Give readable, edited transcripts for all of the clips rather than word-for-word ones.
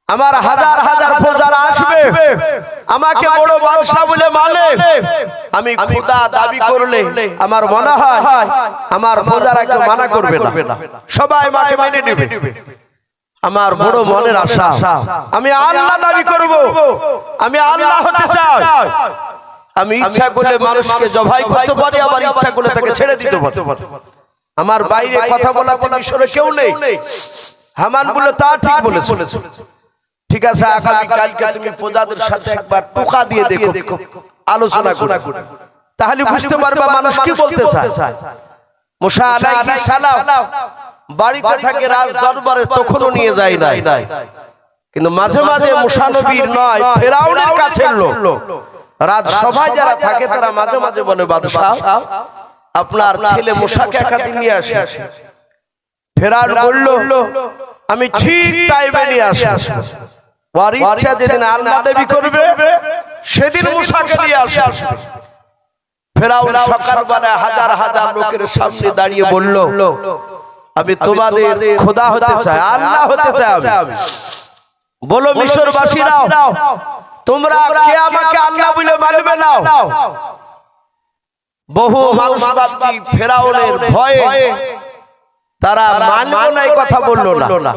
আমার হাজার হাজার প্রজারা আসবে, আমাকে বড় বাদশা বলে মানে, আমি খোদা দাবি করলে আমার মনে হয় আমার প্রজারা কেউ মানা করবে না, সবাই আমাকে মেনে নেবে। আমার বড় মনের আশা, আমি আল্লাহ দাবি করব, আমি আল্লাহ হতে চাই। আমি ইচ্ছা করলে মানুষকে জবাই করতে পারি, আবার ইচ্ছা করলে তাকে ছেড়ে দিতে পারি। আমার বাইরে কথা বলাতে মিশরে কেউ নেই। হামান বলে তা ঠিক বলেছে। ঠিক আছে, আগামী কালকে তুমি প্রজাদের সাথে একবার টোকা দিয়ে দেখো, আলোচনা করো, তাহলে বুঝতে পারবে মানুষ কি বলতে চায়। মুসা আলাইহিস সালাম বাড়িতে থাকে, রাজ দরবারে তখনও নিয়ে যায় নাই, কিন্তু মাঝে মাঝে মুসা নবীর নয় ফেরাউনের কাছের লোক রাজ সভায় যারা থাকে তারা মাঝে মাঝে বলে, বাদশা আপনার ছেলে মুসাকে একাদিন নিয়ে আসে। ফেরাউন বলল, আমি ঠিক টাইমে নিয়ে আসি। ওর ইচ্ছা যেদিন আল্লাহ দাবি করবে সেদিন মুসাকে নিয়ে আসে। ফেরাউন সকালবেলা হাজার হাজার লোকের সামনে দাঁড়িয়ে বলল, আমি তোমাদের খোদা হতে চাই, আল্লাহ হতে চাই। বলো মিশরবাসীরাও, তোমরা কে আমাকে আল্লাহ বলে মানবে না? বহু মানুষ ভাবছি ফেরাউনের ভয়ে তারা মানবে না, এই কথা বললো না।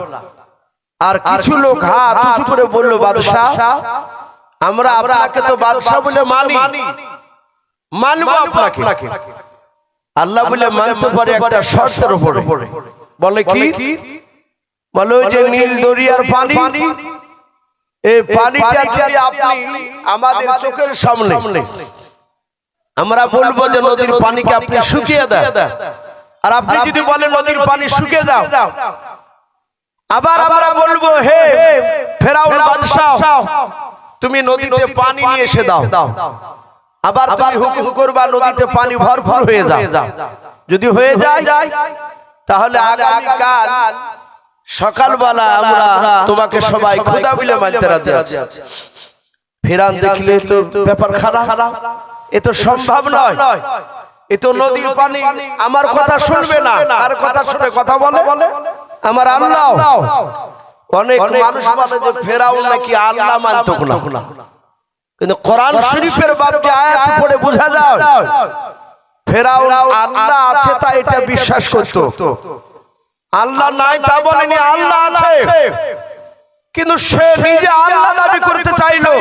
আর কিছু লোক হাত উঁচু করে বলল, বাদশা আমরা আপনাকে তো বাদশা বলে মানি, মানবো আপনাকে। আল্লাহ বলে মানতে পারে একটা শর্তের উপরে। বলে কি? বলে ওই যে নীল দরিয়ার পানি, এই পানিটা যদি আপনি আমাদের চোখের সামনে, আমরা বলবো যে নদীর পানিকে আপনি শুকিয়ে দেন, আর আপনি যদি বলেন নদীর পানি শুকিয়ে দাও, আবার আমরা বলবো হে ফেরাউন বাদশা তুমি নদীতে পানি নিয়ে এসে দাও, আবার তুমি হুকুম করবা নদীতে পানি ভরপুর হয়ে যাও। যদি হয়ে যায় তাহলে আগামীকাল সকালবেলা আমরা তোমাকে সবাই খোদা বলে মানতে রাজি আছি। ফেরাউন দেখলে তো ব্যাপার খারাপ, এ তো সম্ভব নয়, এ তো নদীর পানি আমার কথা শুনবে না, আর কথা শুনে কথা বলে আমার আল্লাহ। অনেক মানুষ বলে যে ফেরাউন নাকি আল্লাহ মানতো না, কিন্তু কোরআন শরীফের বাক্যে আয়াত পড়ে বোঝা যায় ফেরাউন আল্লাহ আছে তা এটা বিশ্বাস করত। আল্লাহ নাই তা বলেনি, আল্লাহ আছে, কিন্তু সে নিজে আল্লাহ দাবি করতে চাইলো।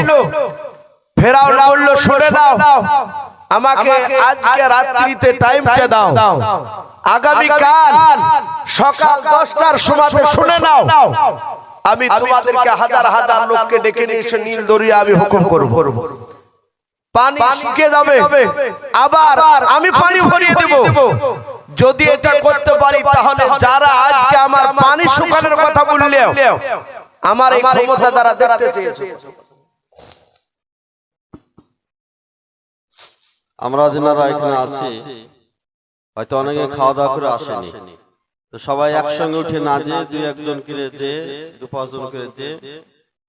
ফেরাউন বলল, শুনে দাও, আমাকে আজকে রাত্রিতে টাইমটা দাও, আগামীকাল সকাল 10টার সময় শুনে নাও, আমি তোমাদেরকে হাজার হাজার লোককে ডেকে নিয়ে এসে নীল দরিয়া আমি হুকুম করব, পানি শুকিয়ে যাবে, আবার আমি পানি ভরিয়ে দেব। যদি এটা করতে পারি তাহলে যারা আজকে আমার পানি শুকানোর কথা বললে আমার এই ক্ষমতা যারা দেখতে চেয়েছে, আমরা যারা এখানে আছি হয়তো অনেকে খাওয়া দাওয়া করে আসেনি, তো সবাই একসঙ্গে উঠে না যে দুই একজন করে যে 2-5 জন করে যে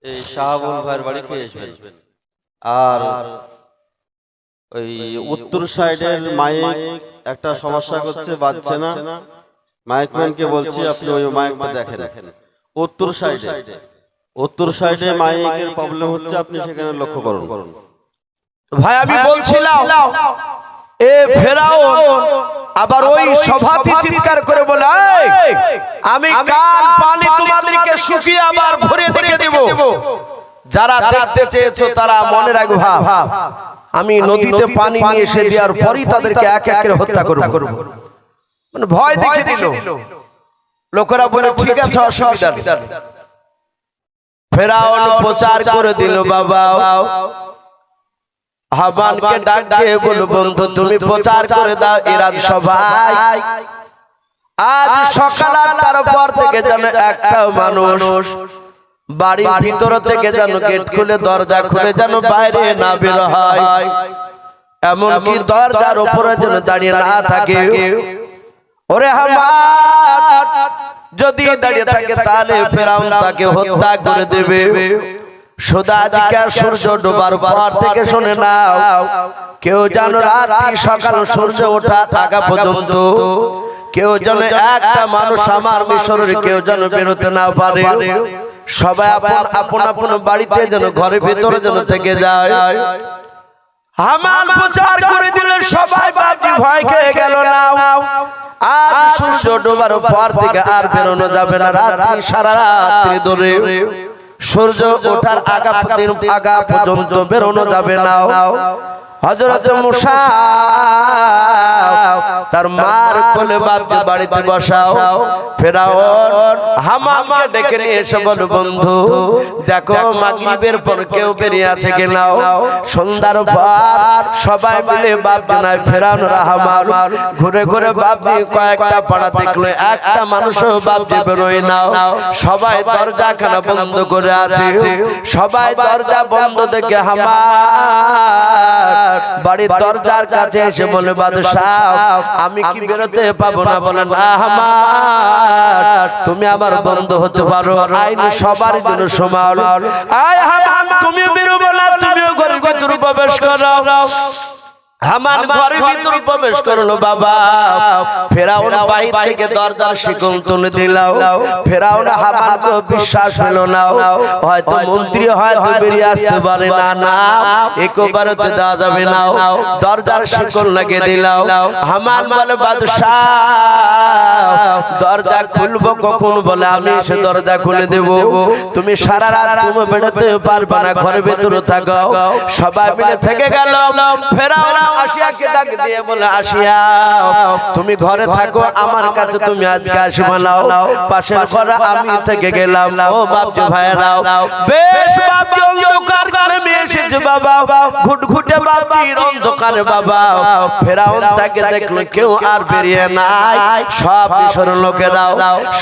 এই শাহাবুল ভাইয়ের বাড়ি খেয়ে আসবেন। আর ওই উত্তর সাইডের মাইক একটা সমস্যা করছে, বাজছে না, মাইকম্যানকে বলছি আপনি ওই মাইকটা দেখেন। উত্তর সাইডে মাইকের প্রবলেম হচ্ছে, আপনি সেখানে লক্ষ্য করুন। ভাই আমি বলছিলাম এ ফেরাউন আবার ওই সভাতে চিৎকার করে বলে, আমি কাল পানি তোমাদেরকে শুকিয়ে আবার ভরে দেখে দেব, যারা দেখতে চেয়েছো তারা মনে রাখো ভাব, আমি নদীতে পানি নিয়ে এসে দেওয়ার পরই তাদেরকে এক এক করে হত্যা করব। মানে ভয় দেখে দিল। লোকেরা বলে ঠিক আছে, অসুবিধা নেই। ফেরাউন প্রচার করে দিল, বাবা হামানকে ডাক দিয়ে বলো, বন্ধু তুমি প্রচার করে দাও এরা সবাই আজ সকাল 8টার পর থেকে যেন একটা মানুষ বাড়ির ভিতর থেকে যেন গেট খুলে দরজা খুলে যেন বাইরে না বের হয়, এমনকি দরজার উপরে যেন দাঁড়িয়ে না থাকে। ওরে হামান যদি দাঁড়িয়ে থাকে তাহলে ফেরাউন তাকে হত্যা করে দেবে। সোদাদিকা সূর্য ডোবার পর থেকে শুনে নাও, কেউ যেন রাত্রি সকাল সূর্য ওঠা আগা পর্যন্ত কেউ যেন একটা মানুষ আমার মিশরের কেউ যেন বেরোতে না পারে। সবাই আপন আপন বাড়িতে যেন ঘরের ভিতরে যেন থেকে যায়। হামান প্রচার করে দিলে সবাই বাপজি ভয় খেয়ে গেল। না আজ সূর্য ডোবার পর থেকে আর বেরোনো যাবে না, রাত্রি সারা রাত্রি ধরে সূর্য ওঠার আগা পর্যন্ত বেরোনো যাবে না। হযরত মুসা তার মার কোলে বাপজি বাড়িতে বসাও। ফেরাউন হামামকে ডেকে নিয়ে এসে বল, বন্ধু দেখো মাগরিবের পর কেউ বেরিয়ে আছে কিনা। সন্ধ্যার পর সবাই মিলে বাপজি নাই ফেরাউন হামান ঘুরে ঘুরে বাপজি কয়েকটা পাড়া দেখলো, একটা মানুষও বাপজি বেরোয় না। সবাই দরজাখানা বন্ধ করে আছে। সবাই দরজা বন্ধ দেখে হামান বাড়ির দরজার কাছে এসে বলে, বাদশাহ আমি কি বেরোতে পাবো না? বলে, না হামান তুমি আমার বন্ধু হতে পারো, আইন সবার জন্য সমান। আয় হামান তুমি বেরোবো না, তুমিও ঘরের ভিতরে প্রবেশ করো। হামান ঘরের ভিতরে প্রবেশ করলো। বাবা ফেরাউন বাহির থেকে দরজার শিকল তুলে দিল। ফেরাউন হামানকে বিশ্বাস হলো না, হয়তো মন্ত্রী হয়তো বেরিয়ে আসতে পারে না। না একবারতে দেওয়া যাবে না, দরজার শিকল লাগিয়ে দিল। হামান বলে, বাদশাহ দরজা খুলবো কখন? বলে, আমি এসে দরজা খুলে দেব, তুমি সারা রাত তুমি বেরোতে পারবে না, ঘরের ভিতরে থাকো। সবাই মিলে থেকে গেল। ফেরাউন আসিয়াকে ডাক দিয়ে বলে, আসিয়া তুমি ঘরে থাকো, আমার কাছে তুমি আজকে আসবে না। পাশের ঘরে আমি থেকে গেলাম। ও বাপজি ভাইরা, বেশ বাপজি অন্ধকার ঘরে এসেছে বাবা, ঘুটঘুটে বাপজির অন্ধকারে বাবা। ফেরাউন তাকে দেখলো, কেউ আর বেরিয়ে নাই। সব মিশরের লোকেরাও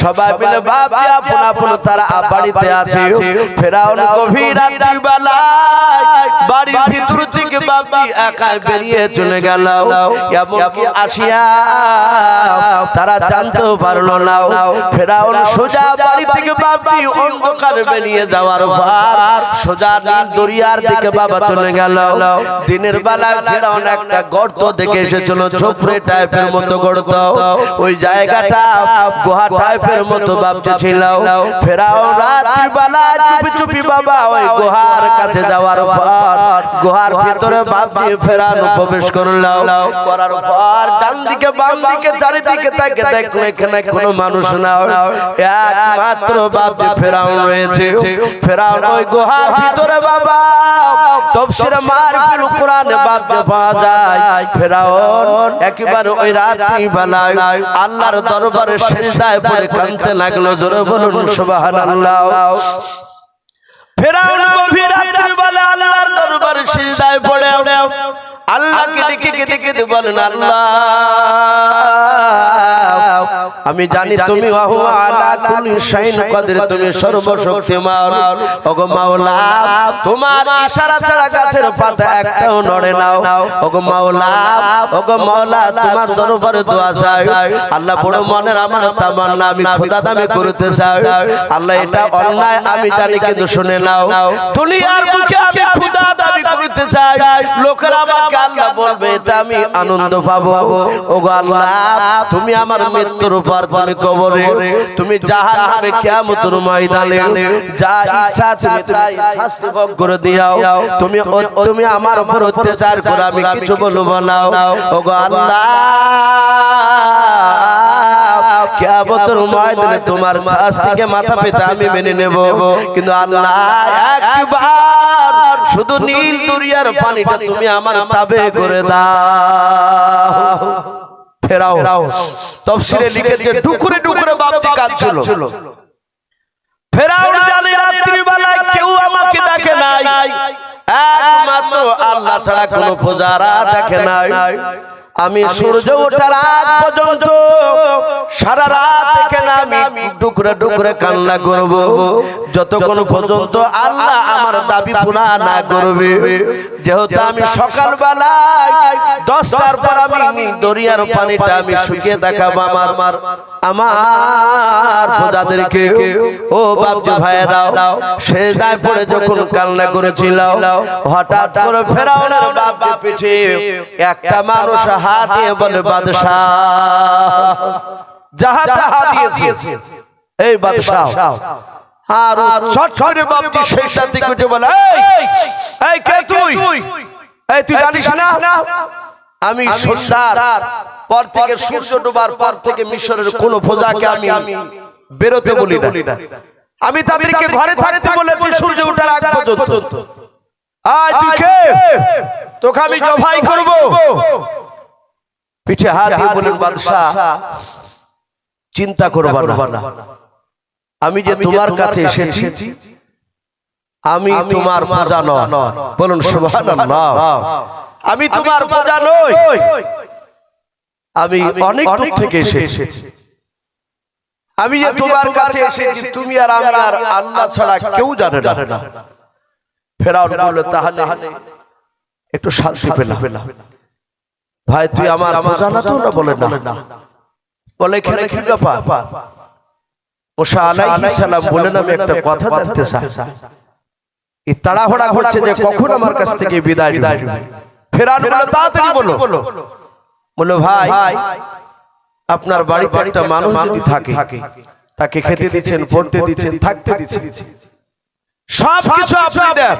সবাই মিলে বাপজি আপন আপন তারা বাড়িতে আছে। ফেরাউন গভীর রাত্রি বেলায় বাড়ির ভিতর থেকে বাপজি একা বেরিয়ে চলে গেল। এমনকি আসিয়া তারা জানতেও পারলো না। ফেরাউন সোজা বাড়ি থেকে বাপজি অন্ধকারে বেরিয়ে যাওয়ার পর সোজা নীল দরিয়ার দিকে বাবা চলে গেল। দিনের বেলা ফেরাউন একটা গর্ত দেখে এসেছিল, ঝোপড়ে টাইপের মতো গর্ত। ওই জায়গাটা গুহা টাইপের মতো বাপজি ছিল। ফেরাউন রাত্রি বেলা চুপি চুপি বাবা ওই গুহার কাছে যাওয়ার পর গুহার ভিতরে বাপজি ফেরাউন প্রবেশ করলো। করার পর ডান দিকে বাম দিকে চারিদিকে তাকে দেখলো, এখানে কোনো মানুষ না, একমাত্র বাপজি ফেরাউন রয়েছে। ফেরাউন ওই গুহার ভিতরে বাবা তাফসীরে মারিফুল কোরআনে বাপজি পাওয়া যায়। ফেরাউন একেবারে ওই রাত্রি বেলায় আল্লাহর দরবারে সিজদায় পড়ে কাঁদতে লাগলো। জোরে বলুন সুবহানাল্লাহ। ফেরাউন গভীর রাত্রি বেলা আল্লাহর দরবারে সিজদায় পড়ে আল্লাহকে ডেকে বলেন, আল্লাহ আমি জানি তুমি আলা কুল্লি শাইইন কাদির, তুমি সর্বশক্তিমান। ওগো মাওলা তোমার ইশারা ছাড়া গাছের পাতা একটাও নড়ে না। ওগো মাওলা তোমার দরবারে দোয়া চাই। আল্লাহ বড় মনের আমার তামান্না, আমি খোদা দামি করতে চাই। আল্লাহ এটা অন্যায় আমি জানি, কিন্তু শুনে নাও। দুনিয়ার বুকে আমি খোদা দামি করতে চাই, লোকেরা আমাকে আল্লাহ বলবে, এতে আমি আনন্দ পাবো। ওগো আল্লাহ তুমি আমার মৃত্যুর পর তুমি কবরে, তুমি জাহান্নামে কিয়ামতের ময়দানে যা ইচ্ছা তুমি তাই শাস্তি ভোগ করে দিও। তুমি আমার উপর অত্যাচার করে আমি কিছু বলবো না। ওগো আল্লাহ কিয়ামতের ময়দানে তোমার শাস্তিকে মাথা পেতে আমি মেনে নেব, কিন্তু আল্লাহ একবার শুধু নীল দরিয়ার পানিটা তুমি আমার তাবে করে দাও। ফেরাউন তাফসীরে লিখেছে, টুকরে টুকরে বাপজি কাঁদছিল। ফেরাউন জানে রাত্রি বেলায় কেউ আমাকে দেখে নাই, একমাত্র আল্লাহ ছাড়া কোনো পূজারা দেখে নাই। আমি সূর্য ওঠার আগ পর্যন্ত সারা রাত এখানে আমি টুকরে টুকরে কান্না করব, যতক্ষণ পর্যন্ত আল্লাহ আমার দাবি পুরা না করবে। যেহেতু আমি সকাল বেলায় 10টার পর আমি দরিয়ার পানিটা আমি শুকিয়ে দেখাবো আমার প্রজাদেরকে। ও বাপজি ভাইরা, সেজদায় পড়ে যখন কান্না করেছিল, হঠাৎ করে ফেরাউনের বাপজি পিঠে একটা মানুষ হাত দিয়ে বলে, বাদশাহ যাহা তাহা দিয়েছে। এই বাদশাহ আর চট করে বাপজি সেইখান থেকে উঠে বলে, এই কে তুই? এই তুই জানিস না আমি সন্ধ্যার পর থেকে সূর্য ডোবার পর থেকে মিশরের কোন প্রজাকে আমি বেরোতে বলি না। আমি তাদেরকে ঘরে থাকতে বলেছি সূর্য ওঠার আগ পর্যন্ত। আয় তুই কে? তোকে আমি জবাই করব। পিঠে হাত দিয়ে বলেন, বাদশাহ চিন্তা করবা না, আমি যে তোমার কাছে এসেছি আমি তোমার প্রজা নই। বলুন সুবহানাল্লাহ। আমি তোমার প্রজা নই, আমি অনেক দূর থেকে এসেছি। আমি যে তোমার কাছে এসেছি তুমি আর আমি আর আল্লাহ ছাড়া কেউ জানে না। ফেরাউন বলল, তাহলে একটু শান্তি পেলাম। ভাই তুই আমার প্রজা না? তো না বলে না। বলে এখানে কি ব্যাপার? মুসা আলাইহিস সালাম বলেন, আমি একটা কথা জানতে চাই। এই তাড়াহুড়া হচ্ছে যে কখন আমার কাছ থেকে বিদায় নেবে। ফেরাউন বলল, তাড়াতাড়ি বলো। বলল, ভাই আপনার বাড়িতে একটা মানুষ যদি থাকে, তাকে খেতে দিচ্ছেন, পড়তে দিচ্ছেন, থাকতে দিচ্ছেন, সব কিছু আপনি দেন।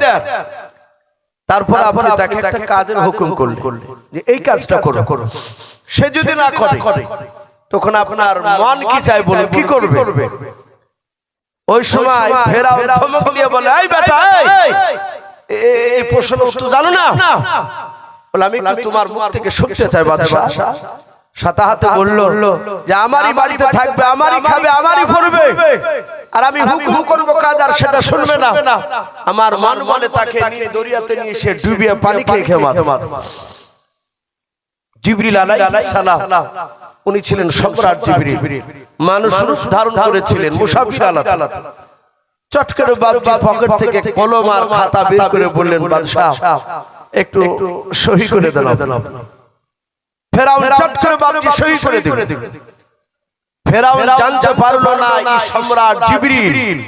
তারপর আপনি তাকে একটা কাজের হুকুম করলেন যে এই কাজটা করো। সে যদি না করে তখন আপনার মন কি চাই বলে কি করবে? ওই সময় ফেরাউন ধমক দিয়ে বলে, এই বেটা এই প্রশ্ন তো জানো না? বলে, আমি একটু তোমার মুখ থেকে শুনতে চাই বাদশা। সাথে হাতে বলল যে আমারই বাড়িতে থাকবে, আমারই খাবে, আমারই পড়বে, আর আমি হুকুম করবো কাজ আর সেটা শুনবে না। আমার মন মনে তাকে নিয়ে দরিয়াতে নিয়ে সে ডুবিয়ে পানি খেয়ে খেয়ে জিবরিল আলাইহিস সালাম উনি ছিলেন সম্রাট জিবরিল, মানুষ রূপ ধারণ করেছিলেন, মুসাফির আলাদা। চট করে বাপজি পকেট থেকে কলম আর খাতা বের করে বললেন, বাদশা একটু সহি করে দেন। ফেরাউন চট করে বাপজি সহি করে দিল। ফেরাউন জানতে পারলো না এই সম্রাট জিবরিল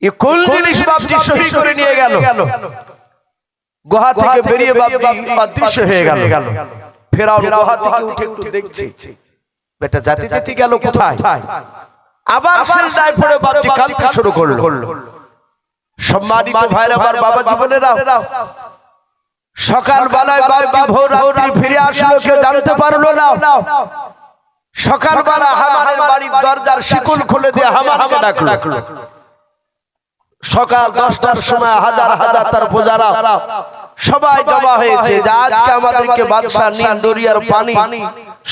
এই কোন জিনিস বাপজি সহি করে নিয়ে গেল। গুহা থেকে বেরিয়ে বাপজি অদৃশ্য হয়ে গেল। ফেরাউন গুহা থেকে উঠে একটু দেখছে, বেটা জাতি জাতি গেল কোথায়? আবার সিজদায় পড়ে বাপজি কাঁদতে শুরু করলো। সম্মানিত ভাইরা, আমার বাবা জীবনেরা, সকাল বেলায় বাপজি ভোর রাত্রি ফিরে আসলো, কেউ জানতে পারলো না। সকালবেলা হামানের বাড়ির দরজার শিকল খুলে দিয়ে হামানকে ডাকলো। সকাল 10টার সময় হাজার হাজার তার প্রজারা সবাই জমা হয়েছে যে আজকে আমাদেরকে বাদশা নীল দরিয়ার পানি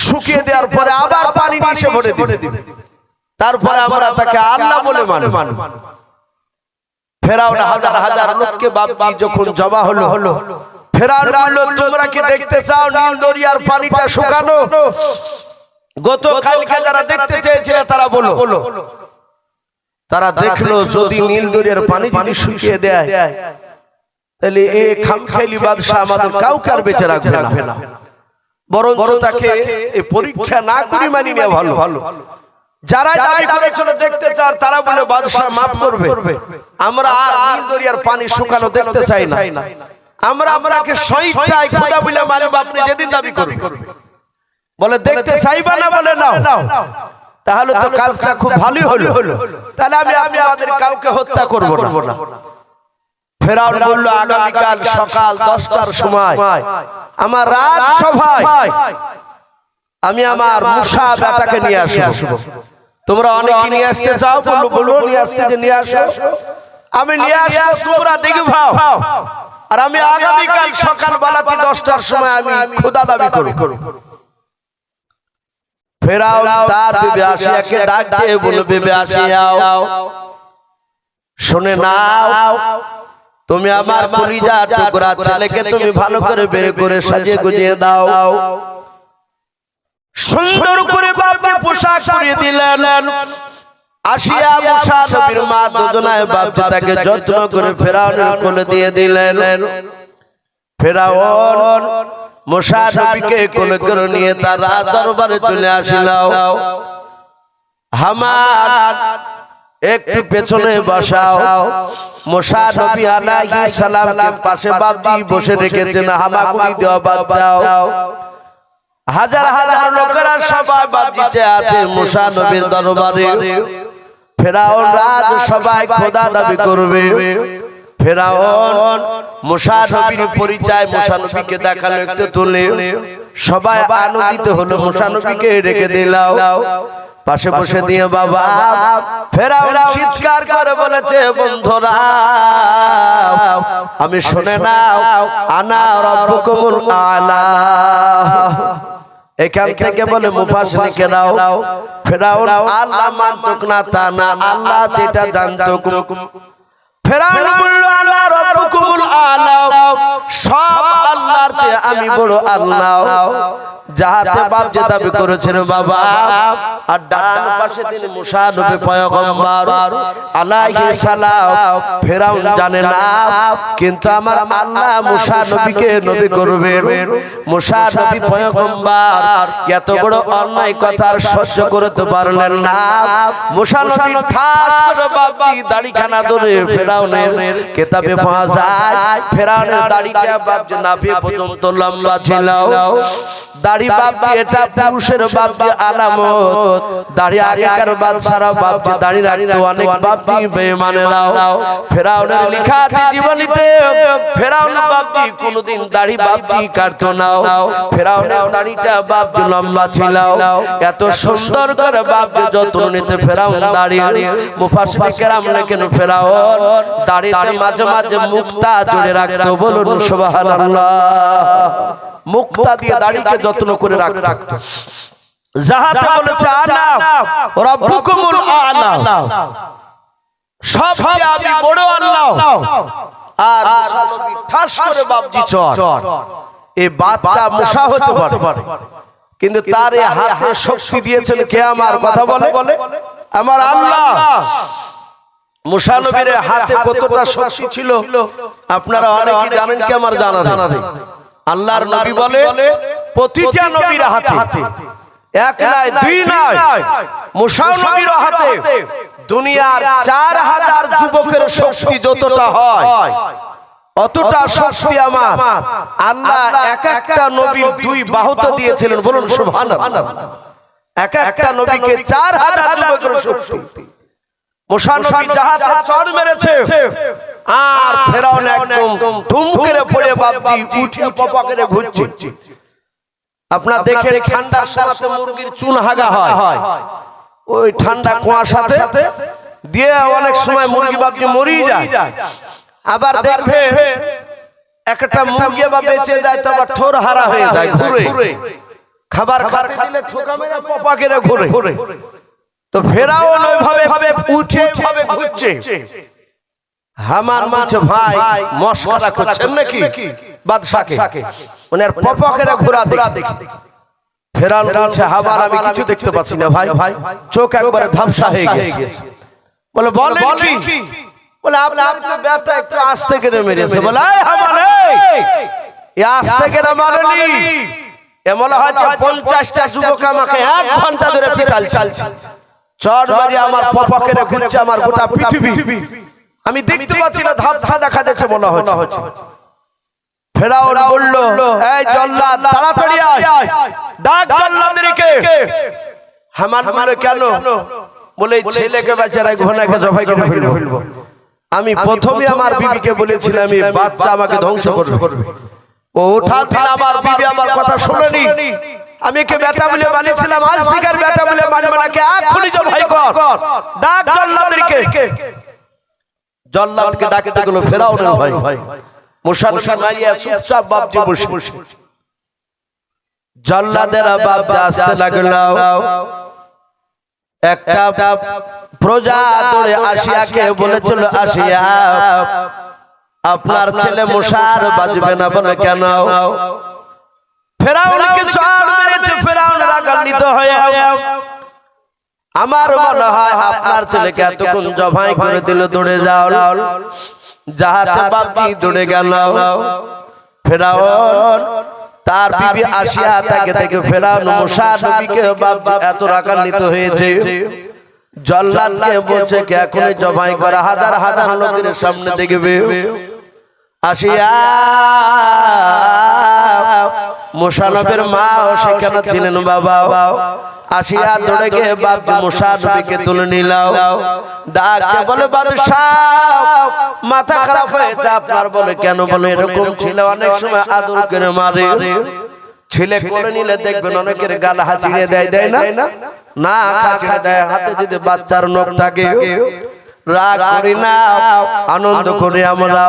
শুকিয়ে দেওয়ার পরে আবার পানি নিয়ে এসে ভরে দিবে, তারপরে আমরা তাকে আল্লাহ বলে মানব। ফেরাউন হাজার হাজার লোককে বাপজি যখন জমা হলো, ফেরাউন বলল, তোমরা কি দেখতে চাও নীল দরিয়ার পানিটা শুকানো? গতকালকে যারা দেখতে চেয়েছিল তারা বলো। তারা দেখলো যদি নীল দরিয়ার পানি যদি শুকিয়ে দেয় তাহলে এই খামখেয়ালি বাদশা আমাদের কাউকে আর বেঁচে রাখবে না, বরং তাকে এই পরীক্ষা না করে মানি নেওয়া ভালো। যারা দাবি করেছিল দেখতে চান তারা বলে বাদশা মাফ করবে, আমরা আর নীল দরিয়ার পানি শুকানো দেখতে চাই না, আমরা আপনাকে স্বেচ্ছায় খোদা বলে মানব, আপনি যেদিন দাবি করবেন। বলে দেখতে চাইবা না? বলে নাও। তাহলে তো কাজটা খুব ভালোই হলো, তাহলে আমি আপনাদের কাউকে হত্যা করব না। ফেরাউন বলল, আগামীকাল সকাল 10টার সময় আমার রাজসভায় আমি আমার মুসা বেটাকে নিয়ে আসবো। তোমরা অনেকে নিয়ে আসতে চাও, বলো নিয়ে আসতে, যে নিয়ে আসো, আমি নিয়ে আসবো, তোমরা দেখে ভাও। আর আমি আগামীকাল সকাল বেলাতে 10টার সময় আমি খোদা দাবি করব। ফেরাউন তার বিবি আসিয়াকে ডাক দিয়ে বলল, বিবি আসিয়াও শুনে নাও, তুমি আমার কলিজা টুকরা ছেলেকে তুমি ভালো করে বের করে সাজিয়ে গুজিয়ে দাও। সুন্দর করে বাপকে পোশাক পরিয়ে দিলেন। আসিয়া মুসা নবীর মা দুজনায় বাপজি তাকে যত্ন করে ফেরাউনের কোলে দিয়ে দিলেন। ফেরাউন মুসা নবীকে কোলে করে নিয়ে তার রাজ দরবারে চলে আসিল। হামান একটু পেছনে বসাও। মুসা নবী আলাইহিস সালামকে পাশে বাপজি বসে রেখেছেন, হামাগুড়ি দেওয়া বাদ যাও। হাজার হাজার লোকেরা সবাই বাপজি চেয়ে আছে মুসা নবীর দরবারে। ফেরাউন রাজ সবাই খোদা দাবি করবে। ফেরাউন মুসা নবীর পরিচয় মুসা নবীকে দেখালো, একটু তুলে সবাই আনন্দিত হলো, মুসা নবীকে রেখে দিলাও পাশে বসে দিয়ে। বাবা ফেরাউন চিৎকার করে বলেছে, বন্ধুরা আমি শুনে নাও, আনা রাব্বুকুমুল আলা। এখান থেকে বলে মুফাসসিরিনেরাও ফেরাউন আল্লাহ মানতুক না তা না, আল্লাহ যেটা জানতো। ফেরাউন বলল আল্লাহ রাব্বুকুমুল আলা, সব আল্লাহর চেয়ে আমি বড় আল্লাহ। যাহাতে বাপ যে দাবি করেছেন বাবা। আর ডান পাশে তিনি মুসা নবী পয়গম্বর আলাইহিস সালাম। ফেরাউন জানে না, কিন্তু আমার আল্লাহ মুসা নবীকে নবী করবেন। মুসা নবী পয়গম্বর এত বড় অন্যায় কথা সহ্য করতে পারলেন না। মুসা নবী ঠাস করে বাপজি দাড়িখানা ধরে ফেরাউনের কিতাবে পাওয়া যায়, ফেরাউনের দাড়িটা বাপজি নাভি পর্যন্ত লম্বা ছিল। দাড়ি বাপজি এটা পুরুষের বাপজি আলামত। দাড়ি আগেকার বাদশারা বাপজি দাড়ি রাখতো, অনেক বাপজি বেঈমানেরাও। ফেরাউনের লেখা আছে জীবনীতে, ফেরাউন বাপজি কোনদিন দাড়ি বাপজি কাটতো না। ফেরাউনের দাড়িটা বাপজি লম্বা ছিল, এত সুন্দর করে বাপজি যত্ন নিতে ফেরাউন দাড়ি। মুফাসসিরিনে কেরাম লেখেন ফেরাউন দাড়িতে মাঝে মাঝে মুক্তা জুড়ে রাখতো। বলুন সুবহানাল্লাহ। মুক্তা দিয়ে দাড়িকে যত্ন করে রাখতো। যাহাতে বলেছে আনা রাব্বুকুমুল আলা, সবচেয়ে আমি বড় আল্লাহ। আর মুসা নবী ঠাস করে বাপজি চর। এই বাচ্চা মুসা হতে পারে, কিন্তু তার এই হাতে শক্তি দিয়েছেন কে? আমার কথা বলে আমার আল্লাহ। মুসা নবীর হাতে কতটা শক্তি ছিল আপনারা অনেকেই জানেন কি আমার জানা নেই। আল্লাহর নবী বলে প্রতিটা নবীর হাতে, এক নয় দুই নয়, মুসা নবীর হাতে দুনিয়ার 4000 যুবকের শক্তি যতটা হয় অতটা শক্তি আমার আল্লাহ এক একটা নবীর দুই বাহুতে দিয়েছিলেন। বলুন সুবহানাল্লাহ। এক একটা নবীকে 4000 যুবকের শক্তি। মুসা নবী জাহাজে চড় মেরেছে, আর ফেরাউন একদম ধুম করে পড়ে বাপজি উঠে পপা করে ঘুরছে। আপনারা দেখেন ঠান্ডার সাথে মুরগির চুন হাগা হয়, ওই ঠান্ডা কুয়াশাতে দিয়ে অনেক সময় মুরগি বাপজি মরিয়ে যায়। আবার দেখবে একটা মুরগি বা বেঁচে যায় তো আবার ঠোর হারা হয়ে যায়, ঘুরে খাবার খেতে দিলে ঠোকা মেরে পপা করে ঘুরে। তো ফেরাউন ওইভাবে উঠে ভাবে ঘুরছে। হামান বলছে ভাই মশকরা করছেন নাকি বাদশাকে, ওনার পপকেরা ঘোরা দেখি। ফেরাউন বলছে হামান আমি কিছু দেখতে পাচ্ছি না ভাই, চোখ একবারে ঝাপসা হয়ে গেছে। বলে বলেন কি? বলে আপনি তো ব্যাটা একটু আস্তে করে মেরেছে। বলে এই হামান এই আস্তে করে মারলি, এমন হচ্ছে 50টা যুবক আমাকে 1 ঘন্টা ধরে পিটালছে। চড় মারি আমার পপকেরা ঘুরছে আমার গোটা পৃথিবী, আমি দেখতে পাচ্ছি না, ধাপসা দেখা যাচ্ছে মনে হচ্ছে। ফেরাউন বলল এই জল্লাদ তাড়াতাড়ি আয়, ডাক জল্লাদদেরকে। হামান বলে কেন? বলে ছেলেকে বেচারা ঘোড়াকে জবাই করে ফেলবো। আমি প্রথমে আমার বিবিকে বলেছিলাম এই বাচ্চা আমাকে ধ্বংস করবে, ও ওঠা দিন আমার বিবি আমার কথা শুনেনি। আমি কে বেটা বলে মানেছিলাম, আজ থেকে বেটা বলে মানবে না, কে এখনই জবাই কর, ডাক জল্লাদদেরকে। জল্লাদকে ডাকতে গেল ফেরাউনের ভাই। মুসা নবী মারিয়া চুপচাপ বাপজি বসে। জল্লাদেরা বাপজি আসতে লাগলো। একটা প্রজা দৌড়ে আসিয়াকে বলেছিল, আসিয়া আপনার ছেলে মুসার বাজবে না। বলে কেন? ফেরাউনকে চড় মেরেছে। ফেরাউন রাগান্বিত হয়ে আমার মনে হয় আপনার ছেলেকে এতক্ষণ জবাই করে দিল, দৌড়ে যাও। যাহাতে বাপজি দৌড়ে গেল। ফেরাউন তার বিবি আসিয়া তাকে দেখে ফেরাউন মুসা নবীকে বাপজি এত রাগান্বিত হয়েছে, জল্লাদকে বলছে কে এখনই জবাই করা, হাজার হাজার লোকের সামনে দেখবে। আসিয়া মুসা নবীর মা সেখানে ছিলেন বাবা। আসিয়া দৌড়ে গিয়ে বাপজি মুসা নবীকে তুলে নিলাও, ডাকে বলে বাদশাহ মাথা খারাপ হয়েছে আপনার। বলে কেন? বলে এরকম ছিল অনেক সময় আদর করে মারে, ছেলে কোলে নিলে দেখবেন অনেকের গাল হাঁচিয়ে দেয়, দেয় না? না হাঁচিয়ে দেয়, হাতে যদি বাচ্চার নখ থাকে। রাগ করি না, আনন্দ করি আমরা।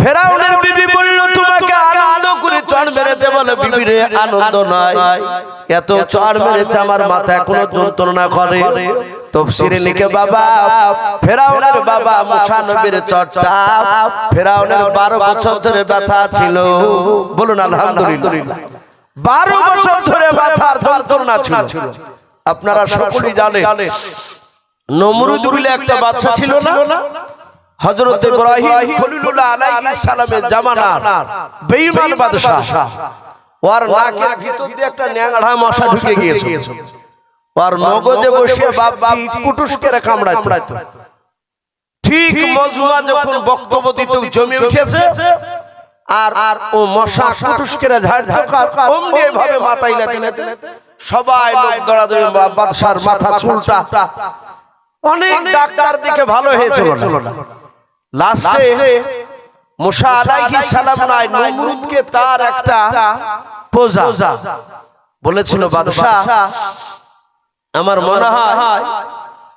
ফেরাউনের বিবি বলল তোমাকে আনন্দ করে চড় মেরেছে। বলে বিবি রে আনন্দ নয়, এত চড় মেরেছে আমার মাথা এখনো যন্ত্রণা করে। তাফসীরে লিখে বাবা ফেরাউনের বাবা মুসা নবীর চড়টা ফেরাউনের 12 বছর ধরে ব্যথা ছিল। বলুন আলহামদুলিল্লাহ। 12 বছর ধরে ব্যথার যন্ত্রণা ছিল। আপনারা সকলেই জানেন নমরুদ বলে একটা বাচ্চা ছিল না, হযরত ইব্রাহিম খলিলুল্লাহ আলাইহিস সালামের জামানার বেঈমান বাদশা। ওর নাকের ভিতর দিয়ে একটা ন্যাংড়া মশা ঢুকে গিয়েছে, ওর মগজে বসে বাপজি কুটুস করে কামড়াইতো। ঠিক মজমা যখন বক্তব্য দিতে জমে উঠেছে আর ও মশা কুটুস করে ঝাড়তো, অমনি এভাবে মাথায় লাতে লাতে সবাই লোক দৌড়াদৌড়ি, বাদশার মাথা চুলটা। অনেক ডাক্তার দিকে ভালো হয়েছিল না। লাস্টে মুসা আলাইহিস সালাম নাই নমরুদকে তার একটা প্রজা বলেছিল বাদশা আমার মনে হয়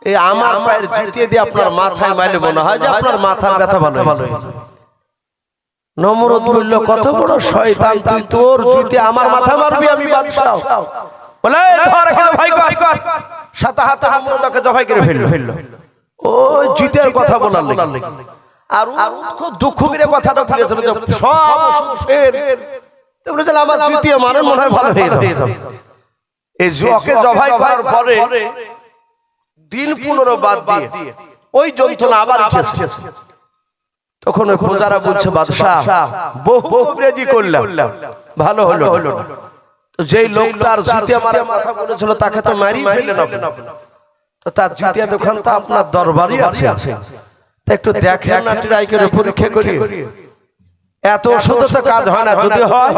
এই আমার পায়ের জুতিয়ে দিয়ে আপনার মাথায় মারলে মনে হয় যে আপনার মাথা ব্যথা ভালো হয়ে যাবে। নমরুদ বলল কত বড় শয়তান তুই, তোর জুতি আমার মাথা মারবি? আমি বাদশা। বলে ধর এখানে ভাই কর। সাথে হাতে নমরুদকে জবাই করে ফেললো। ওই জুতের কথা বলার লাগি আর খুব দুঃখ করে কথাটা তুলেছিল যে সব সুখের তো বলেছিল আমার জুতিয়ে মারেন মনে হয় ভালো হয়ে যাবে। এই ওকে জবাই করার পরে দিন 15 বাদ দিয়ে ওই যন্ত্রণা আবার এসেছে। তখন ওই প্রজারা বলছে বাদশাহ বহু কবরেজি করলাম, ভালো হলো না। তো যেই লোকটার জুতিয়ে মারা মাথা বলেছিল তাকে তো মারি ফেললেন আপনি, তো তার জুতিয়ে দোকান তো আপনার দরবারই আছে, তা একটু দেখেন না, ট্রাই করে পরীক্ষা করি। এত ওষুধে তো কাজ হয় না, যদি হয়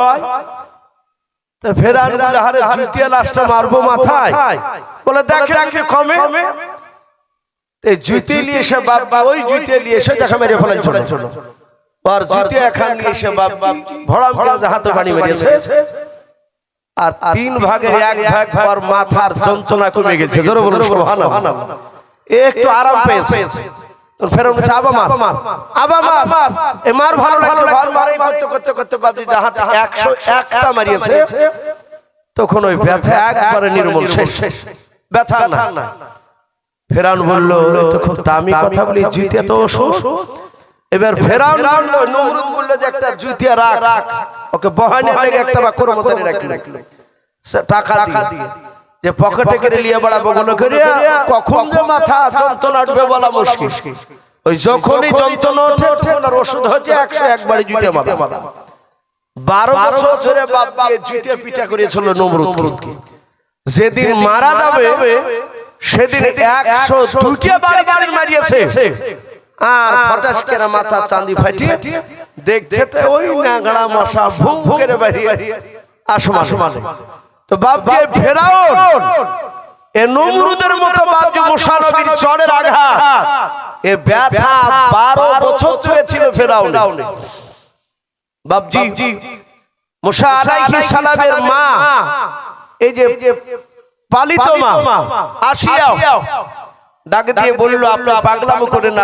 তো ফেরান হারে জুতিয়ে লাশটা মারবো মাথায়। বলে দেখেন কি কমে। এই জুতি নিয়ে এসে বাবা ওই জুতি নিয়ে এসে দেখা মেরে ফেলেন ছোট আর জুতি এখান নিয়ে এসে বাবা ভড়াম করে হাতে বাড়ি মেরেছে। আর 3 ভাগে 1 ভাগ পর মাথার যন্ত্রণা কমে গেছে। জোরে বলুন সুবহানাল্লাহ। একটু আরাম পেয়েছে। তো ফেরাউন বলছে আবা মার এ মার ভালো লাগছে, মারাই করতে বাবা হাতে 101টা মারিয়েছে। তখন ওই ব্যথা একবারে নির্মূল শেষ, ব্যথা না। ফেরাউন বলল তো খুব দামি কথা বলি, জুতিয়া তো ওষুধ। এবার ফেরাউন বলল নমরুদ বলল যে একটা জুতিয়া রাখ, ওকে বহানে লেগে একটা বা কর্মচারী রাখলো টাকা দিয়ে যে পকেটে করে নিয়ে বেড়াবো গুলো করে, কখন যে মাথা যন্ত্রণা উঠবে বলা মুশকিল। ওই যখনই যন্ত্রণা ওঠে তখন আর ওষুধ হচ্ছে 101 বাড়ি জুতিয়া মারা। 12 বছর ধরে বাপ দিয়ে জুতিয়া পিটা করেছিল নমরুদকে। যেদিন মারা যাবে সেদিন 102টা বাড়ি মারিয়েছে। আর ফটাস করে মাথা চাঁদি ফাটিয়ে দেখছে তো ওই নাগড়া মশা ভুম করে বেরিয়ে আসমানে। তো বাপ দিয়ে ফেরাউন এ নমরুদের মতো বাপ যে মুসা নবীর চড়ের আঘাত, এ ব্যথা 12 বছর ধরে ছিল ফেরাউন। বাপজি মুসা আলাইহিস সালামের মা, এই যে পালিত মা আসিয়া ডাক দিয়ে বলল আপনি পাগলামো করেন না।